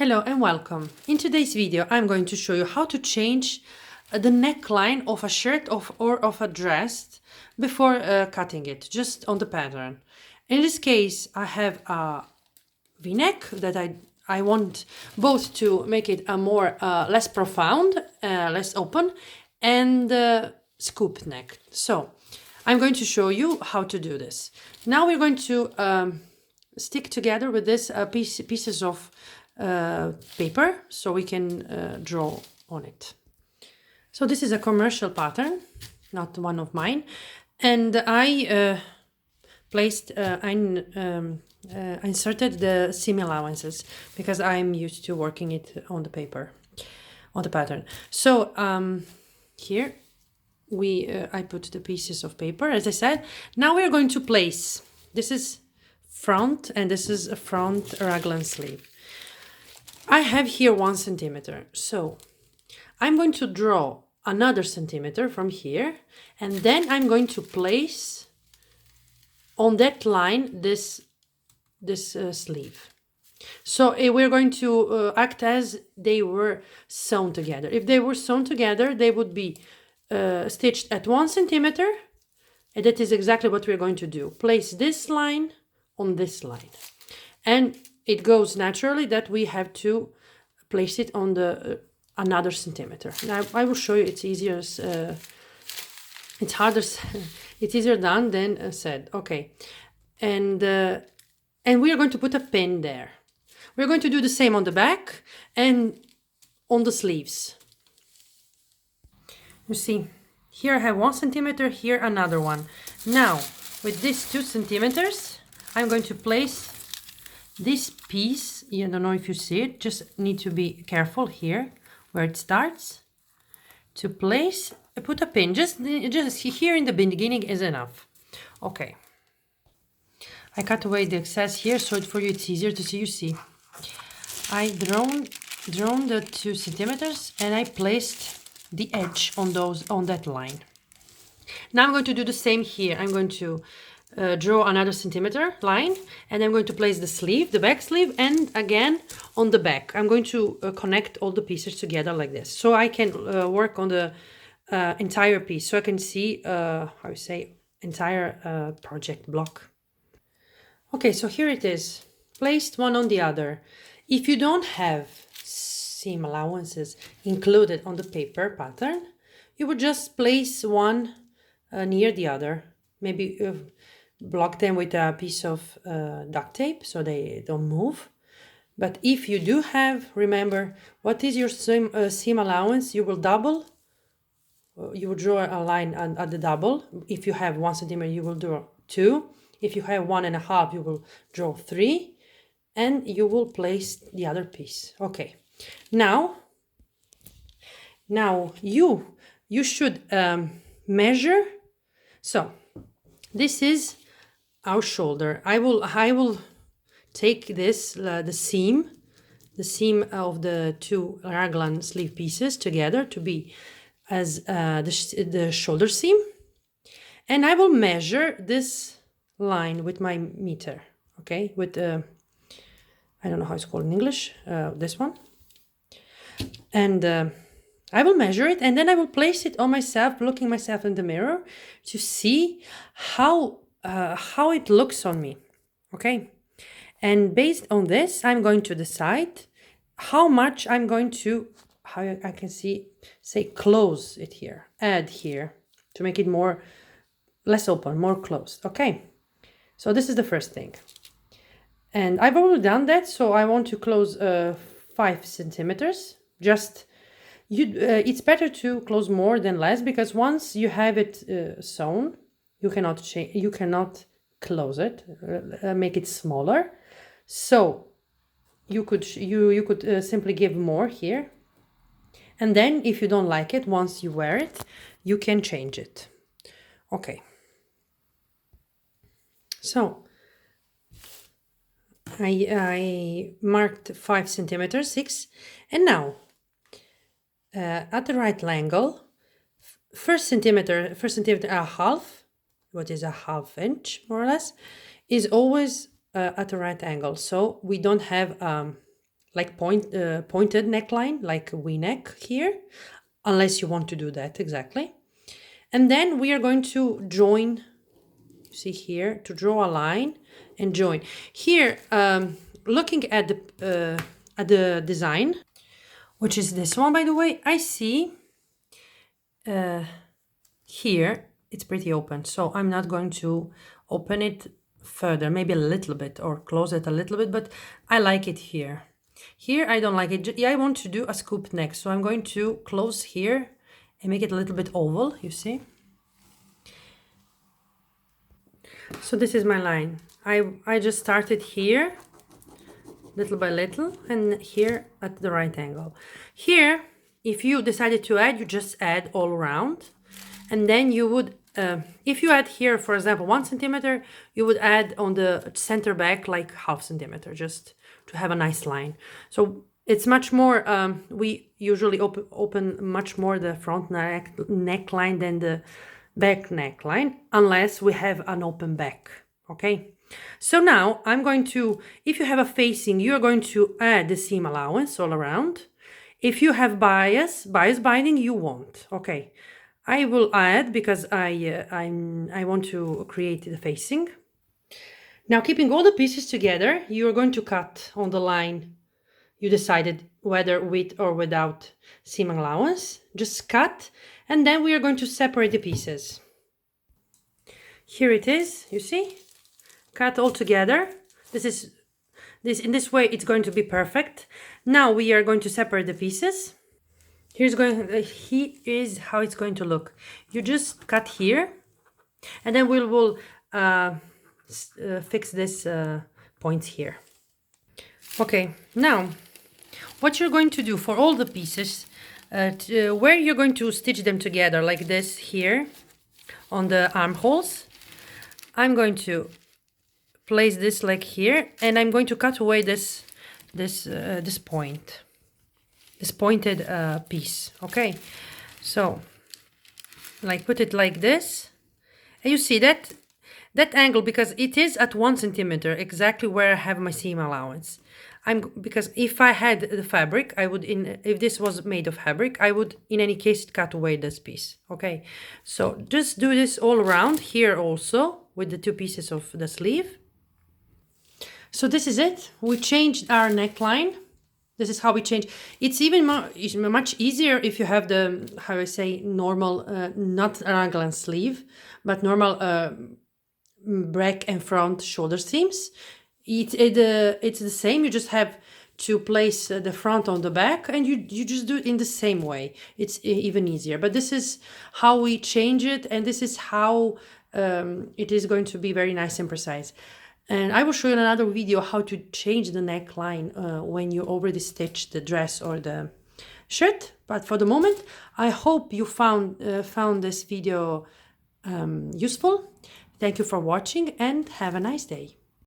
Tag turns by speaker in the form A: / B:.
A: Hello and welcome. In today's video, I'm going to show you how to change the neckline of a shirt or of a dress before cutting it, just on the pattern. In this case, I have a V-neck that I want both to make it a more less profound, less open, and scoop neck. So I'm going to show you how to do this. Now we're going to stick together with this pieces of paper so we can draw on it. So this is a commercial pattern, not one of mine, and I inserted the seam allowances because I'm used to working it on the paper, on the pattern. So here I put the pieces of paper, as I said. Now we are going to place, this is front and this is a front raglan sleeve. I have here 1 centimeter, so I'm going to draw another centimeter from here, and then I'm going to place on that line this sleeve. So we're going to act as they were sewn together. If they were sewn together, they would be stitched at 1 centimeter, and that is exactly what we're going to do. Place this line on this line, and it goes naturally that we have to place it on the another centimeter. Now I will show you. It's easier. It's harder. It's easier done than said. Okay, and we are going to put a pin there. We're going to do the same on the back and on the sleeves. You see, here I have 1 centimeter. Here another one. Now with these 2 centimeters, I'm going to place this piece. I don't know if you see it, just need to be careful here where it starts to place, put a pin, just here in the beginning is enough. Okay, I cut away the excess here so for you it's easier to see. You see, I drawn the 2 centimeters and I placed the edge on that line. Now I'm going to do the same here. I'm going to draw another centimeter line, and I'm going to place the sleeve, the back sleeve, and again on the back. I'm going to connect all the pieces together like this, so I can work on the entire piece, so I can see how you say entire project block. Okay, so here it is, placed one on the other. If you don't have seam allowances included on the paper pattern, you would just place one near the other, maybe block them with a piece of duct tape so they don't move. But if you do have, remember, what is your seam allowance? You will double, you will draw a line at the double. If you have 1 centimeter, you will draw 2. If you have 1.5, you will draw 3, and you will place the other piece. Okay, now you should measure. So this is our shoulder. I will take this the seam of the 2 raglan sleeve pieces together to be as the shoulder seam, and I will measure this line with my meter. Okay, with I don't know how it's called in English, this one, and I will measure it, and then I will place it on myself, looking myself in the mirror to see how it looks on me. Okay, and based on this, I'm going to decide how much I'm going to, how I can say close it here, add here to make it less open, more closed. Okay, so this is the first thing, and I've already done that, so I want to close 5 centimeters. Just it's better to close more than less, because once you have it sewn, you cannot close it, make it smaller. So you could simply give more here, and then if you don't like it, once you wear it, you can change it. Okay, so I marked 5 centimeters, 6, and now at the right angle, first centimeter and a half, what is a half inch more or less, is always at the right angle, so we don't have like pointed neckline, like a V-neck here, unless you want to do that exactly. And then we are going to join, see here, to draw a line and join. Here, looking at the design, which is this one, by the way, I see here it's pretty open, so I'm not going to open it further, maybe a little bit, or close it a little bit, but I like it here. Here I don't like it. Yeah, I want to do a scoop neck, so I'm going to close here and make it a little bit oval, you see. So this is my line. I just started here little by little, and here at the right angle. Here, if you decided to add, you just add all around, and then you would, if you add here, for example, 1 centimeter, you would add on the center back like ½ centimeter, just to have a nice line. So it's much more, we usually open much more the front neckline than the back neckline, unless we have an open back, okay? So now I'm going to, if you have a facing, you're going to add the seam allowance all around. If you have bias binding, you won't, okay? I will add because I want to create the facing. Now, keeping all the pieces together, you're going to cut on the line you decided, whether with or without seam allowance. Just cut, and then we are going to separate the pieces. Here it is, you see? Cut all together. In this way it's going to be perfect. Now we are going to separate the pieces. Here is how it's going to look. You just cut here, and then we will fix this points here. Okay, now what you're going to do for all the pieces, where you're going to stitch them together like this here on the armholes, I'm going to place this like here, and I'm going to cut away this point, this pointed piece. Okay, so like put it like this, and you see that angle, because it is at 1 centimeter exactly where I have my seam allowance. Because if I had the fabric, I would, if this was made of fabric, I would in any case cut away this piece. Okay, so just do this all around here also with the 2 pieces of the sleeve. So this is it. We changed our neckline. This is how we change. It's even much easier if you have the, how I say, normal, not raglan sleeve, but normal back and front shoulder seams. It's the same. You just have to place the front on the back, and you just do it in the same way. It's even easier. But this is how we change it, and this is how it is going to be very nice and precise. And I will show you in another video how to change the neckline when you already stitched the dress or the shirt. But for the moment, I hope you found this video useful. Thank you for watching, and have a nice day.